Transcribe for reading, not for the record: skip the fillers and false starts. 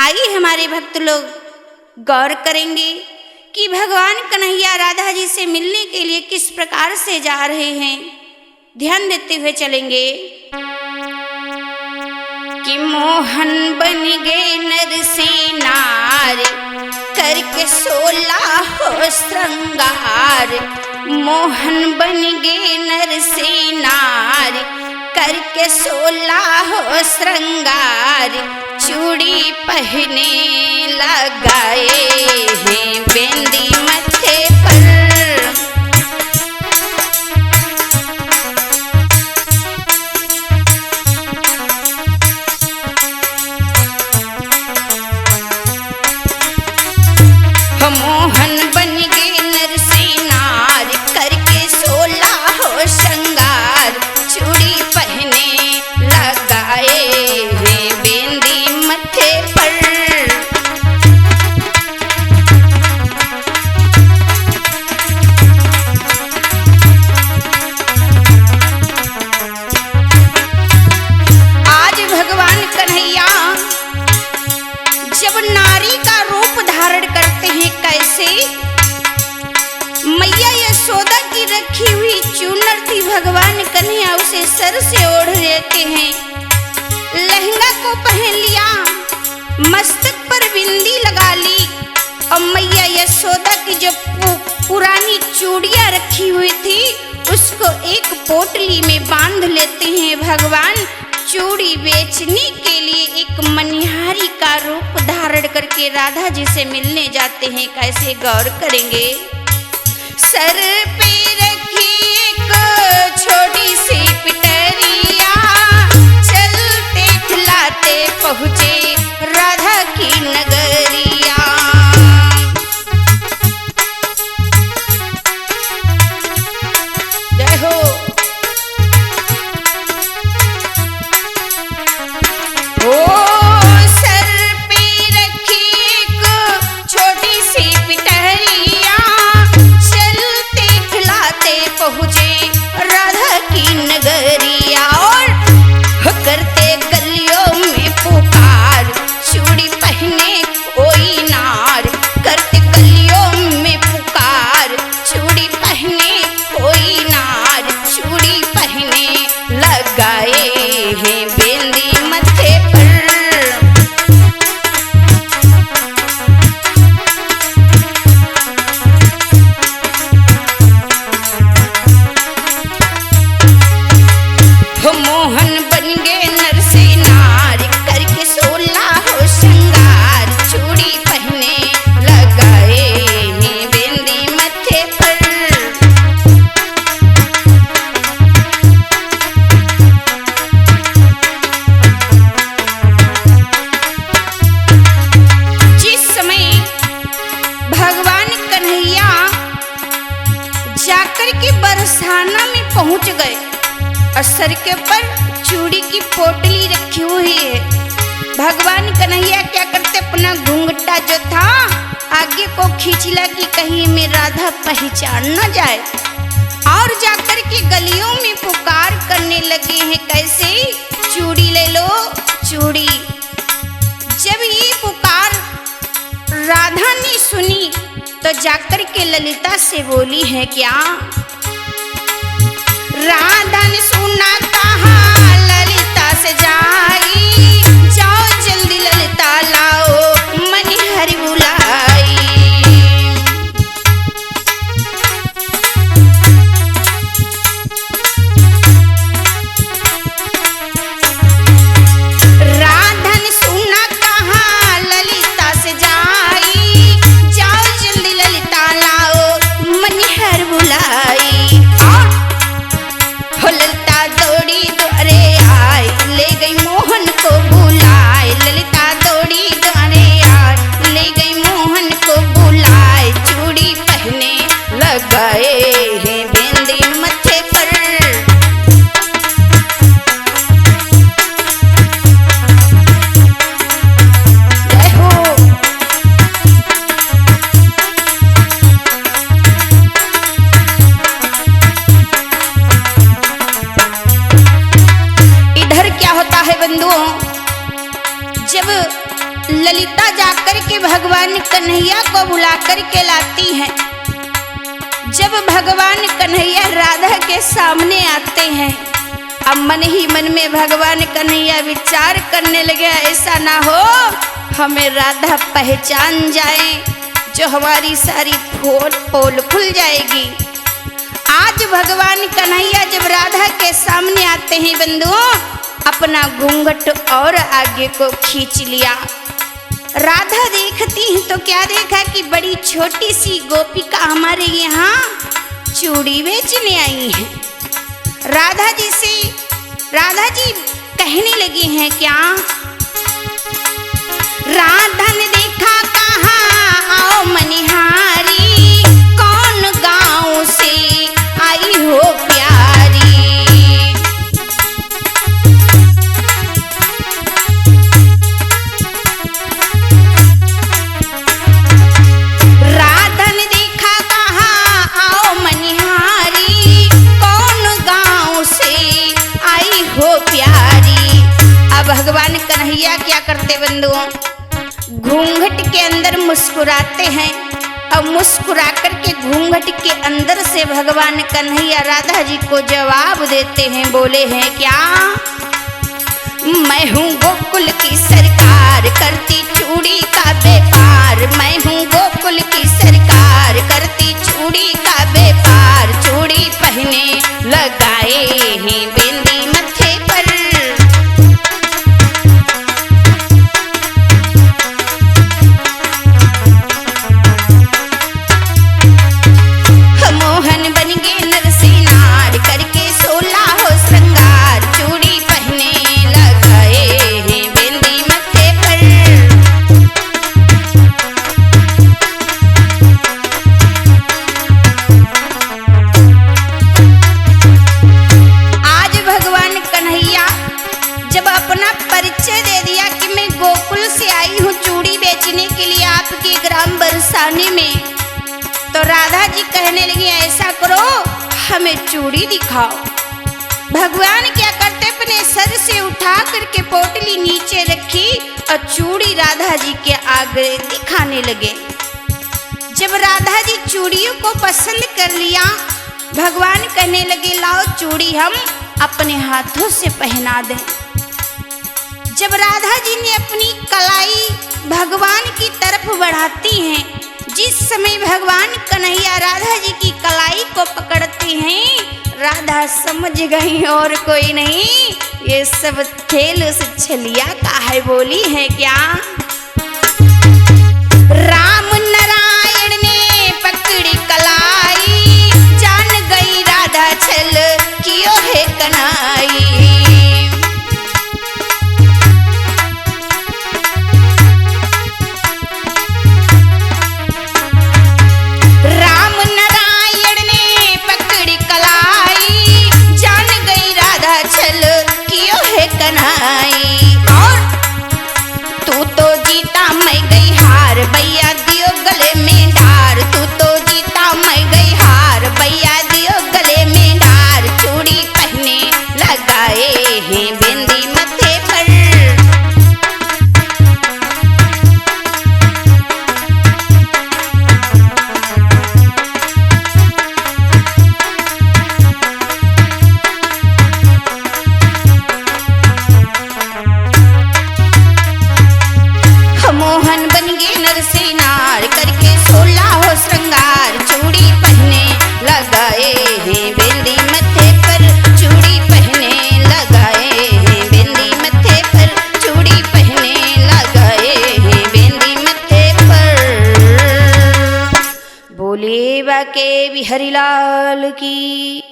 आइए हमारे भक्त लोग गौर करेंगे कि भगवान कन्हैया राधा जी से मिलने के लिए किस प्रकार से जा रहे हैं। ध्यान देते हुए चलेंगे कि मोहन बन गए नर से नार करके 16 हो श्रृंगार। मोहन बन गए नर से नार करके 16 हो श्रृंगार। चूड़ी पहने लगाए हैं बिंदी मथे पर। मोहन बन गए नर से नार करके 16 हो श्रृंगार। चूड़ी पहने लगाए हैं बिंदी मथे पर। आज भगवान कन्हैया जब नारी का रूप धारण करते हैं, कैसे मैया यशोदा की रखी हुई चूनर थी, भगवान कन्हैया उसे सर से ओढ़ लेते हैं। लहंगा को पहन लिया, मस्तक पर बिंदी लगा ली और मैया यशोदा की जो पुरानी चूड़ियां रखी हुई थी उसको एक पोटली में बांध लेते हैं। भगवान चूड़ी बेचने के लिए एक मनिहारी का रूप धारण करके राधा जी से मिलने जाते हैं। कैसे गौर करेंगे। सर पे रखी एक छोटी सी पिटरिया, चलते खिलाते पहुँचे राधा की नगरिया। जय हो। ओ सर पे रखी एक छोटी सी पिटरिया, चलते खिलाते पहुँचे राधा की नगरिया। और करते गलियों में पुकार, चूड़ी पहने कोई नार। करते गलियों में पुकार, चूड़ी पहने कोई नार। चूड़ी पहने लगाए हैं बिंदी मथे पर। मोहन बन गए नर से नार करके 16 हो श्रृंगार। चूड़ी पहने लगाए हैं बिंदी मथे पर। जिस समय भगवान कन्हैया जाकर के बरसाना में पहुंच गए और सर के ऊपर चूड़ी की पोटली रखी हुई है। भगवान कन्हैया क्या करते, अपना घूंघटा जो था आगे को खींचला कि कहीं में राधा पहचान न जाए। और जाकर के गलियों में पुकार करने लगे हैं। कैसे, चूड़ी ले लो चूड़ी। जब ये पुकार राधा ने सुनी तो जाकर के ललिता से बोली है क्या। राधा ने सुना कहा ललिता से जाई, जाओ जल्दी ललिता लाओ मनिहारी बुलाई। राधा ने सुना कहा ललिता से जाई, जाओ जल्दी ललिता लाओ मनिहारी बुलाई। ललिता दौड़ी द्वारे आई, ले गई मोहन को बुलाए। ललिता दौड़ी द्वारे आई, ले गई मोहन को बुलाए। चूड़ी पहने लगाए हैं बिंदी मथे पर। जय हो। ललिता जाकर के भगवान कन्हैया को बुला कर के लाती है। जब भगवान कन्हैया राधा के सामने आते हैं, अब मन ही मन में भगवान कन्हैया विचार करने लगे, ऐसा ना हो हमें राधा पहचान जाए, जो हमारी सारी पोल खुल जाएगी। आज भगवान कन्हैया जब राधा के सामने आते हैं बंधुओं, अपना घूंघट और आगे को खींच लिया। राधा देखती है तो क्या देखा कि बड़ी छोटी सी गोपिका हमारे यहाँ चूड़ी बेचने आई है। राधा जी कहने लगी हैं क्या? राधा ने देखा कहाँ आओ मनिहारी, कौन गाँव से आई हो प्यारी। राधा ने देखा कहाँ आओ मनिहारी, कौन गाँव से आई हो प्यारी। अब भगवान कन्हैया क्या करते बंधुओं, घूंघट के अंदर मुस्कुराते हैं और मुस्कुरा कर के घूंघट के अंदर से भगवान कन्हैया राधा जी को जवाब देते हैं, बोले हैं क्या? मैं हूँ गोकुल की सरकार, करती चूड़ी का व्यापार। मैं हूँ गोकुल की सरकार, करती चूड़ी का व्यापार। चूड़ी पहने लगाए हैं बिंदी मत्थे पर। मोहन बन गए नरसिंहार, करके 16 हो श्रृंगार। चूड़ी पहने लगाए हैं बिंदी मत्थे पर। आज भगवान कन्हैया जब अपना परिचय दे दिया कि मैं गोकुल से आई हूँ चूड़ी बेचने के लिए आपके ग्राम बरसाने में, तो राधा जी कहने लगी ऐसा करो हमें चूड़ी दिखाओ। भगवान क्या करते, अपने सर से उठा करके पोटली नीचे रखी और चूड़ी राधा जी के आगे दिखाने लगे। जब राधा जी चूड़ियों को पसंद कर लिया, भगवान कहने लगे लाओ चूड़ी हम अपने हाथों से पहना दें। जब राधा जी ने अपनी कलाई भगवान की तरफ बढ़ाती हैं, जिस समय भगवान कन्हैया राधा जी की कलाई को पकड़ते हैं, राधा समझ गई और कोई नहीं, ये सब खेल उस छलिया का है। बोली है क्या? राम नारायण ने पकड़ी कलाई, जान गई राधा छल कियो है कन्हैया। और तू तो जीता मैं गई हार, भैया दियो गले में डार। तू तो जीता मैं गई हार, भैया दियो गले में डार। चूड़ी पहने लगाए हैं बिंदी मत्थे पर। मोहन बन गए नरसिंहार, करके 16 हो श्रृंगार। चूड़ी पहने लगाए हैं बिंदी मत्थे पर। चूड़ी पहने लगाए हैं बिंदी मत्थे पर। चूड़ी पहने लगाए हैं बिंदी मत्थे पर। बोले बाके बिहारी लाल की।